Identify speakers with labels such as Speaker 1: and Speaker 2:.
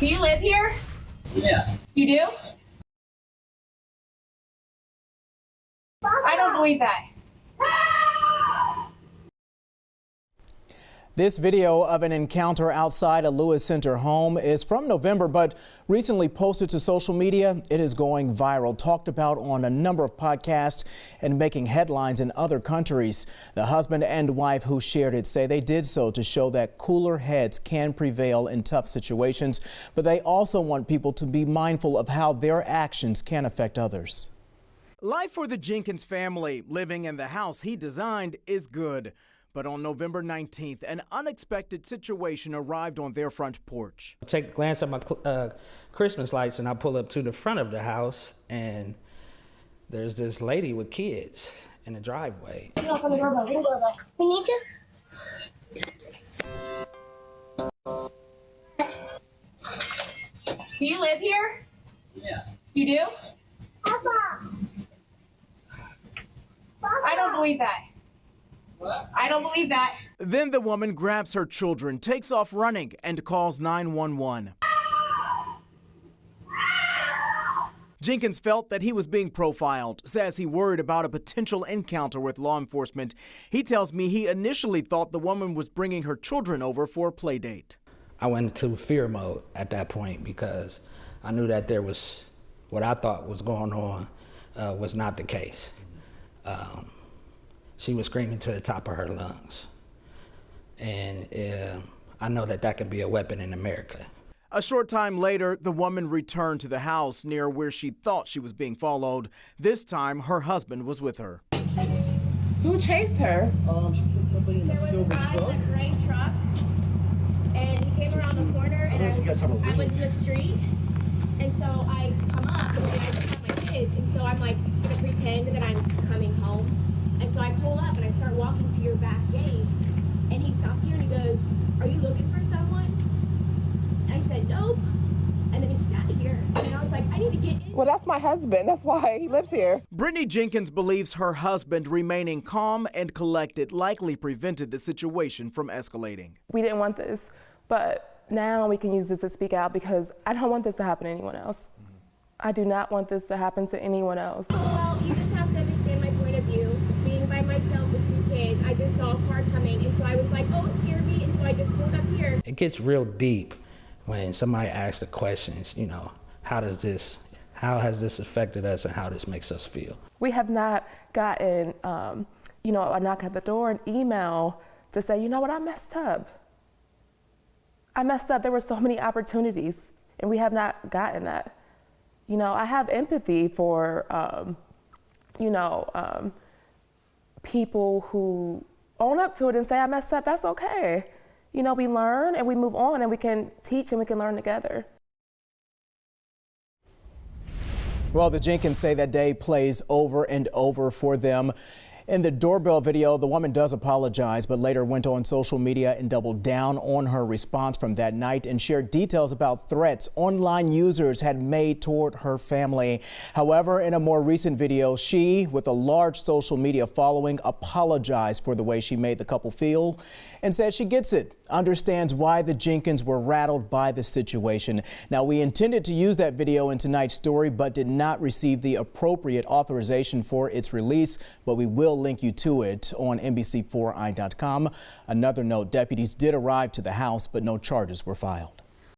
Speaker 1: Do you live here?
Speaker 2: Yeah.
Speaker 1: You do? I don't believe that.
Speaker 3: This video of an encounter outside a Lewis Center home is from November, but recently posted to social media. It is going viral, talked about on a number of podcasts and making headlines in other countries. The husband and wife who shared it say they did so to show that cooler heads can prevail in tough situations, but they also want people to be mindful of how their actions can affect others. Life for the Jenkins family living in the house he designed is good. But on November 19th, an unexpected situation arrived on their front porch.
Speaker 4: I take a glance at my Christmas lights and I pull up to the front of the house and there's this lady with kids in the driveway.
Speaker 1: Knock on the doorbell. Ring the doorbell. We need you. Do you live here?
Speaker 2: Yeah.
Speaker 1: You do?
Speaker 5: Papa.
Speaker 1: I don't believe that.
Speaker 2: What?
Speaker 1: I don't believe that.
Speaker 3: Then the woman grabs her children, takes off running, and calls 911. Jenkins felt that he was being profiled, says he worried about a potential encounter with law enforcement. He tells me he initially thought the woman was bringing her children over for a play date.
Speaker 4: I went into fear mode at that point because I knew that there was what I thought was going on was not the case. She was screaming to the top of her lungs. And I know that that can be a weapon in America.
Speaker 3: A short time later, the woman returned to the house near where she thought she was being followed. This time, her husband was with her.
Speaker 6: Who chased her?
Speaker 2: She said somebody in a silver truck.
Speaker 5: A gray truck, and he came around the corner, and I was in the street, and so I come up, and I just have my kids, and so I'm like gonna pretend that I'm coming home, and so I pull up and I start walking to your back gate, and he stops here and he goes, "Are you looking for someone?" And I said, "Nope." And then he sat here, and I was like, "I need to get in."
Speaker 6: Well, that's my husband. That's why he lives here.
Speaker 3: Brittany Jenkins believes her husband remaining calm and collected likely prevented the situation from escalating.
Speaker 7: We didn't want this, but now we can use this to speak out because I don't want this to happen to anyone else. I do not want this to happen to anyone else.
Speaker 5: Well, you just have to understand my point of view. Being by myself with 2 kids, I just saw a car coming, and so I was like, "Oh, it scared me," and so I just pulled up here.
Speaker 4: It gets real deep when somebody asks the questions, you know, how has this affected us and how this makes us feel?
Speaker 7: We have not gotten, you know, a knock at the door, an email to say, you know what, I messed up. I messed up. There were so many opportunities, and we have not gotten that. You know, I have empathy for, you know, people who own up to it and say, I messed up. That's okay. You know, we learn and we move on and we can teach and we can learn together.
Speaker 3: Well, the Jenkins say that day plays over and over for them. In the doorbell video, the woman does apologize, but later went on social media and doubled down on her response from that night and shared details about threats online users had made toward her family. However, in a more recent video, she, with a large social media following, apologized for the way she made the couple feel and said she gets it, understands why the Jenkins were rattled by the situation. Now, we intended to use that video in tonight's story, but did not receive the appropriate authorization for its release, but we will link you to it on NBC4i.com. Another note, deputies did arrive to the house, but no charges were filed.